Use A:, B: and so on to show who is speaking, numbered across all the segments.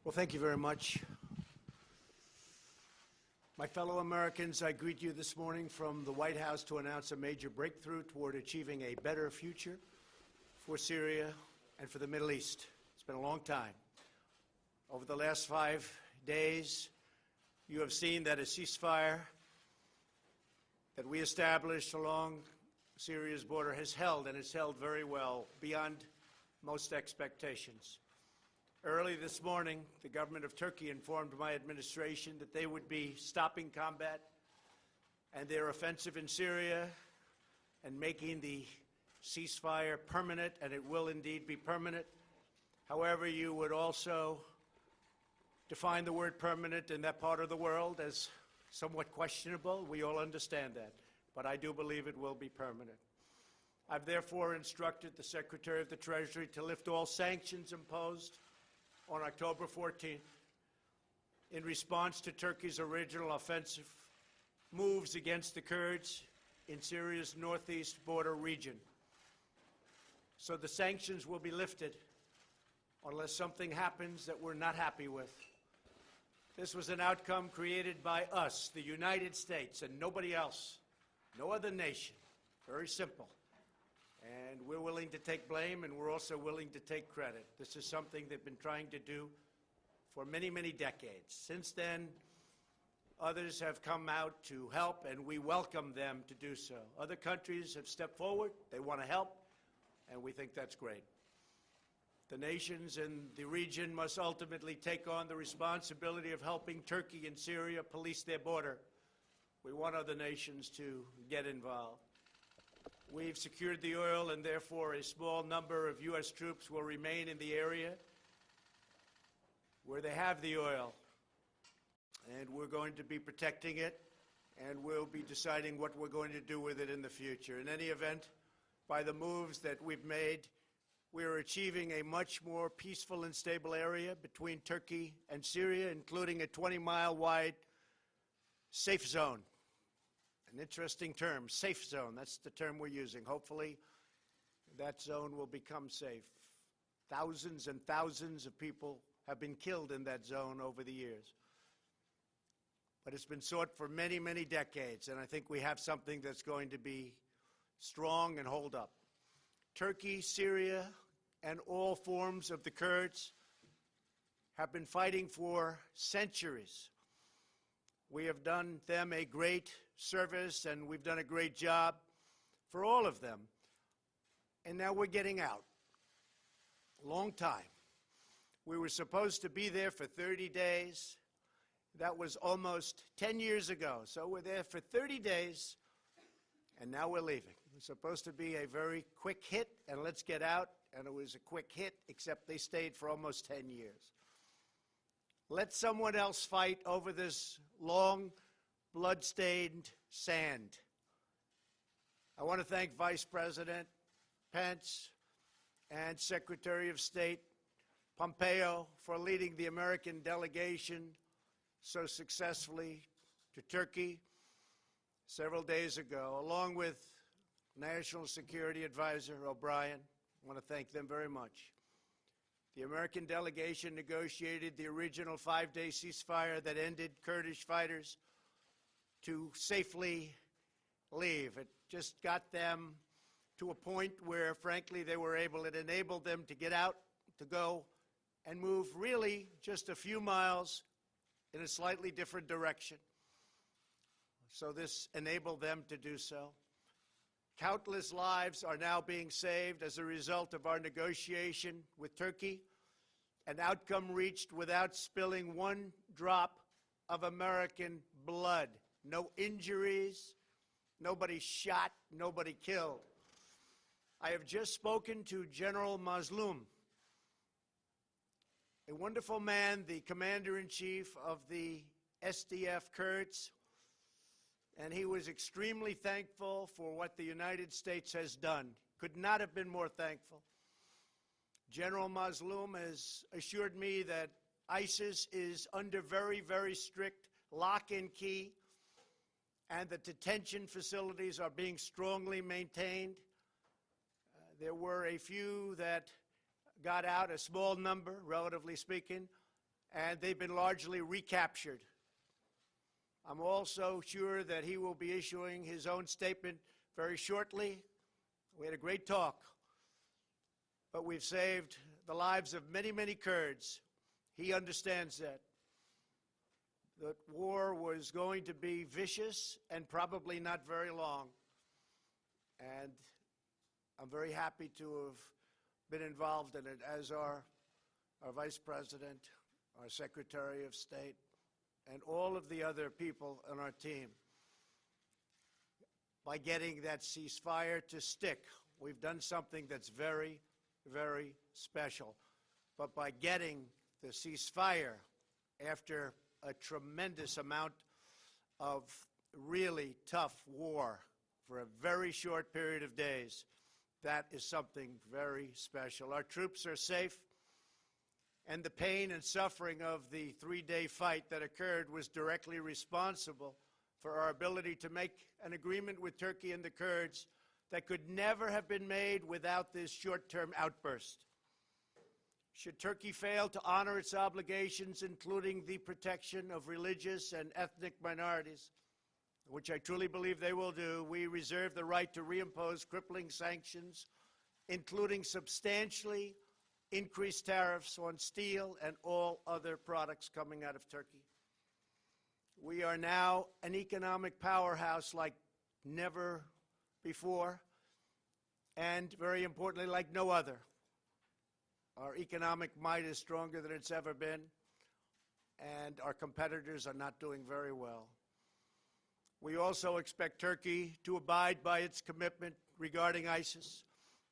A: Well, thank you very much. My fellow Americans, I greet you this morning from the White House to announce a major breakthrough toward achieving a better future for Syria and for the Middle East. It's been a long time. Over the last 5 days, you have seen that a ceasefire that we established along Syria's border has held, and it's held very well, beyond most expectations. Early this morning, the government of Turkey informed my administration that they would be stopping combat and their offensive in Syria and making the ceasefire permanent, and it will indeed be permanent. However, you would also define the word permanent in that part of the world as somewhat questionable. We all understand that, but I do believe it will be permanent. I've therefore instructed the Secretary of the Treasury to lift all sanctions imposed on October 14th in response to Turkey's original offensive moves against the Kurds in Syria's northeast border region. So the sanctions will be lifted unless something happens that we're not happy with. This was an outcome created by us, the United States, and nobody else, no other nation. Very simple. And we're willing to take blame, and we're also willing to take credit. This is something they've been trying to do for many, many decades. Since then, others have come out to help, and we welcome them to do so. Other countries have stepped forward. They want to help, and we think that's great. The nations in the region must ultimately take on the responsibility of helping Turkey and Syria police their border. We want other nations to get involved. We've secured the oil, and therefore a small number of U.S. troops will remain in the area where they have the oil. And we're going to be protecting it, and we'll be deciding what we're going to do with it in the future. In any event, by the moves that we've made, we're achieving a much more peaceful and stable area between Turkey and Syria, including a 20-mile-wide safe zone. An interesting term, safe zone. That's the term we're using. Hopefully, that zone will become safe. Thousands and thousands of people have been killed in that zone over the years. But it's been sought for many, many decades, and I think we have something that's going to be strong and hold up. Turkey, Syria, and all forms of the Kurds have been fighting for centuries. We have done them a great service, and we've done a great job for all of them. And now we're getting out. Long time. We were supposed to be there for 30 days. That was almost 10 years ago. So we're there for 30 days, and now we're leaving. It was supposed to be a very quick hit, and let's get out. And it was a quick hit, except they stayed for almost 10 years. Let someone else fight over this long, blood-stained sand. I want to thank Vice President Pence and Secretary of State Pompeo for leading the American delegation so successfully to Turkey several days ago, along with National Security Advisor O'Brien. I want to thank them very much. The American delegation negotiated the original 5-day ceasefire that ended Kurdish fighters to safely leave. It just got them to a point where, frankly, they were able, it enabled them to get out, to go, and move really just a few miles in a slightly different direction. So this enabled them to do so. Countless lives are now being saved as a result of our negotiation with Turkey, an outcome reached without spilling one drop of American blood. No injuries, nobody shot, nobody killed. I have just spoken to General Mazlum, a wonderful man, the commander-in-chief of the SDF Kurds, and he was extremely thankful for what the United States has done. Could not have been more thankful. General Mazlum has assured me that ISIS is under very, very strict lock and key, and the detention facilities are being strongly maintained. There were a few that got out, a small number, relatively speaking, and they've been largely recaptured. I'm also sure that he will be issuing his own statement very shortly. We had a great talk, but we've saved the lives of many, many Kurds. He understands that. That war was going to be vicious and probably not very long. And I'm very happy to have been involved in it, as are our Vice President, our Secretary of State, and all of the other people on our team. By getting that ceasefire to stick, we've done something that's very, very special. But by getting the ceasefire after a tremendous amount of really tough war for a very short period of days, that is something very special. Our troops are safe, and the pain and suffering of the three-day fight that occurred was directly responsible for our ability to make an agreement with Turkey and the Kurds that could never have been made without this short-term outburst. Should Turkey fail to honor its obligations, including the protection of religious and ethnic minorities, which I truly believe they will do, we reserve the right to reimpose crippling sanctions, including substantially increased tariffs on steel and all other products coming out of Turkey. We are now an economic powerhouse like never before, and very importantly, like no other. Our economic might is stronger than it's ever been, and our competitors are not doing very well. We also expect Turkey to abide by its commitment regarding ISIS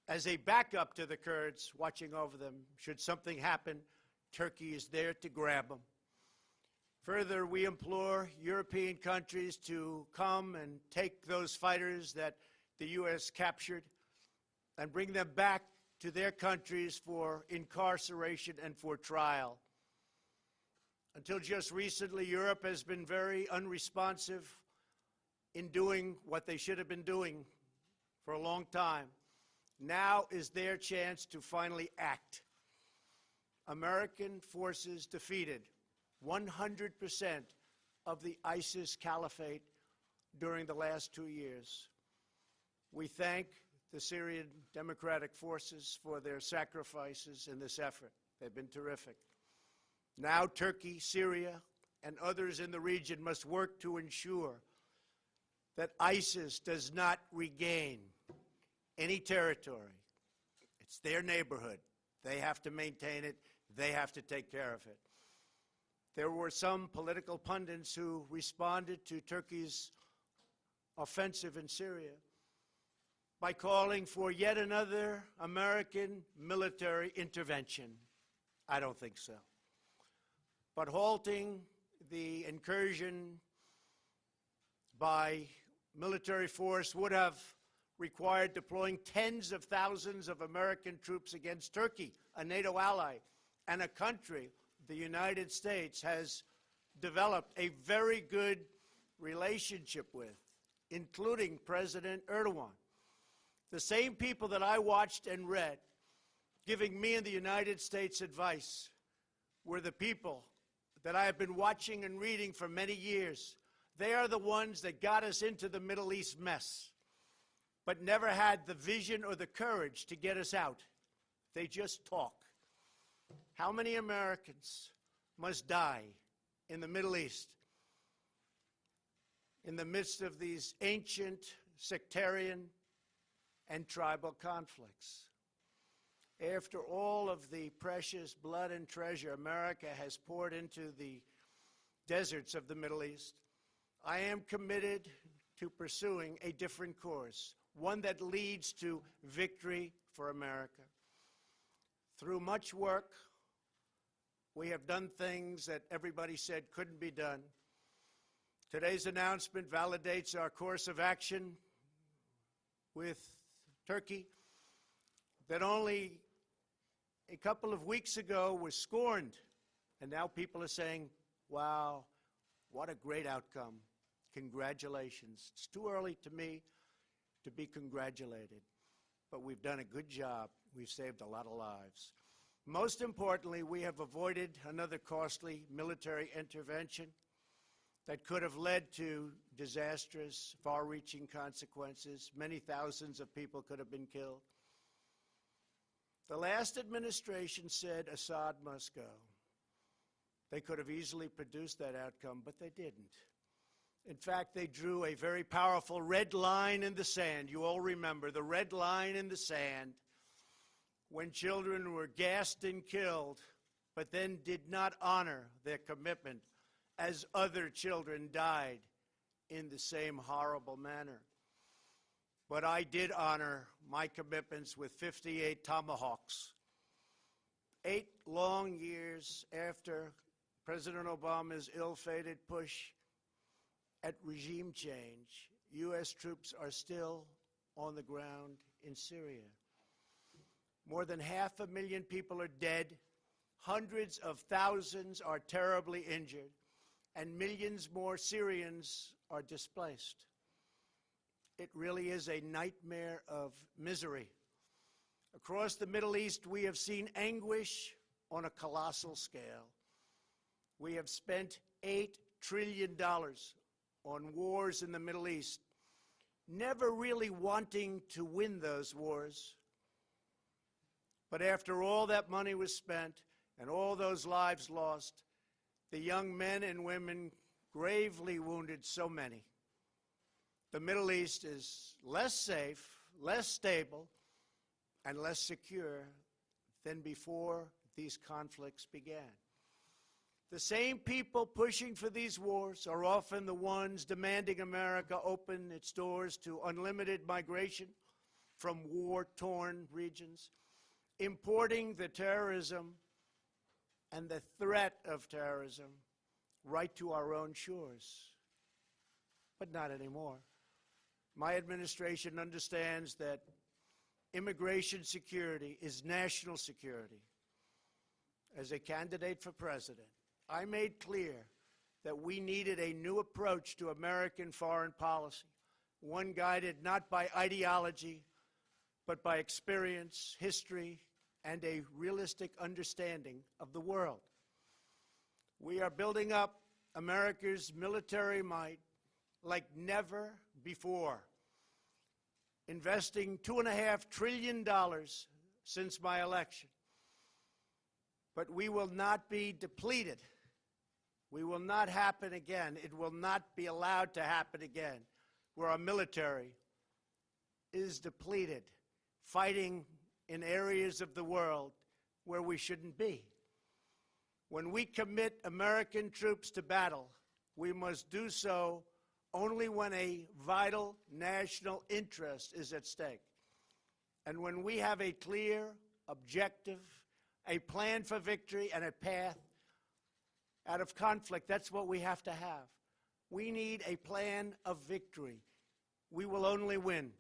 A: as a backup to the Kurds, watching over them. Should something happen, Turkey is there to grab them. Further, we implore European countries to come and take those fighters that the U.S. captured and bring them back to their countries for incarceration and for trial. Until just recently, Europe has been very unresponsive in doing what they should have been doing for a long time. Now is their chance to finally act. American forces defeated 100% of the ISIS caliphate during the last 2 years. We thank the Syrian Democratic Forces for their sacrifices in this effort. They've been terrific. Now Turkey, Syria, and others in the region must work to ensure that ISIS does not regain any territory. It's their neighborhood. They have to maintain it. They have to take care of it. There were some political pundits who responded to Turkey's offensive in Syria by calling for yet another American military intervention. I don't think so. But halting the incursion by military force would have required deploying tens of thousands of American troops against Turkey, a NATO ally, and a country the United States has developed a very good relationship with, including President Erdogan. The same people that I watched and read giving me and the United States advice were the people that I have been watching and reading for many years. They are the ones that got us into the Middle East mess, but never had the vision or the courage to get us out. They just talk. How many Americans must die in the Middle East in the midst of these ancient sectarian and tribal conflicts? After all of the precious blood and treasure America has poured into the deserts of the Middle East, I am committed to pursuing a different course, one that leads to victory for America. Through much work, we have done things that everybody said couldn't be done. Today's announcement validates our course of action with Turkey that only a couple of weeks ago was scorned. And now people are saying, wow, what a great outcome. Congratulations. It's too early to me to be congratulated, but we've done a good job. We've saved a lot of lives. Most importantly, we have avoided another costly military intervention that could have led to disastrous, far-reaching consequences. Many thousands of people could have been killed. The last administration said Assad must go. They could have easily produced that outcome, but they didn't. In fact, they drew a very powerful red line in the sand. You all remember the red line in the sand when children were gassed and killed, but then did not honor their commitment as other children died in the same horrible manner. But I did honor my commitments with 58 Tomahawks. 8 long years after President Obama's ill-fated push at regime change, U.S. troops are still on the ground in Syria. More than 500,000 people are dead, hundreds of thousands are terribly injured, and millions more Syrians are displaced. It really is a nightmare of misery. Across the Middle East, we have seen anguish on a colossal scale. We have spent $8 trillion on wars in the Middle East, never really wanting to win those wars. But after all that money was spent and all those lives lost, the young men and women gravely wounded so many, the Middle East is less safe, less stable, and less secure than before these conflicts began. The same people pushing for these wars are often the ones demanding America open its doors to unlimited migration from war-torn regions, importing the terrorism and the threat of terrorism right to our own shores. But not anymore. My administration understands that immigration security is national security. As a candidate for president, I made clear that we needed a new approach to American foreign policy, one guided not by ideology, but by experience, history, and a realistic understanding of the world. We are building up America's military might like never before, investing $2.5 trillion since my election. But we will not be depleted. We will not happen again. It will not be allowed to happen again, where our military is depleted, fighting in areas of the world where we shouldn't be. When we commit American troops to battle, we must do so only when a vital national interest is at stake. And when we have a clear, objective, a plan for victory and a path out of conflict, that's what we have to have. We need a plan of victory. We will only win.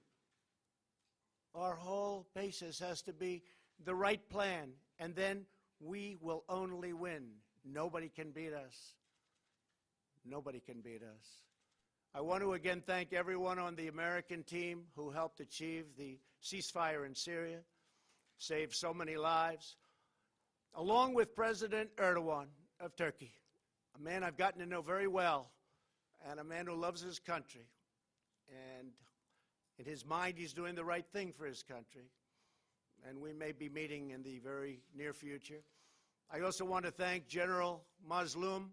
A: Our whole basis has to be the right plan, and then we will only win. Nobody can beat us. Nobody can beat us. I want to again thank everyone on the American team who helped achieve the ceasefire in Syria, saved so many lives, along with President Erdogan of Turkey, a man I've gotten to know very well, and a man who loves his country. And in his mind, he's doing the right thing for his country. And we may be meeting in the very near future. I also want to thank General Mazloum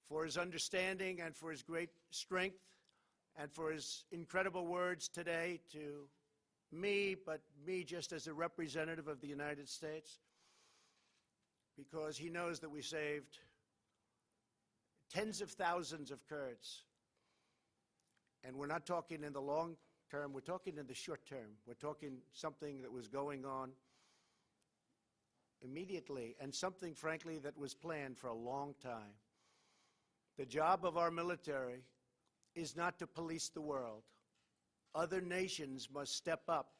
A: for his understanding and for his great strength and for his incredible words today to me, but me just as a representative of the United States, because he knows that we saved tens of thousands of Kurds. And we're not talking in the long term, we're talking in the short term. We're talking something that was going on immediately and something, frankly, that was planned for a long time. The job of our military is not to police the world. Other nations must step up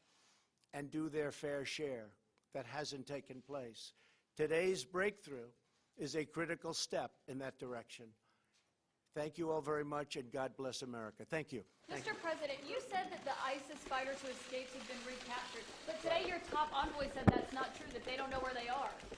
A: and do their fair share. That hasn't taken place. Today's breakthrough is a critical step in that direction. Thank you all very much, and God bless America. Thank you.
B: Mr. President, you said that the ISIS fighters who escaped had been recaptured, but today your top envoy said that's not true, that they don't know where they are.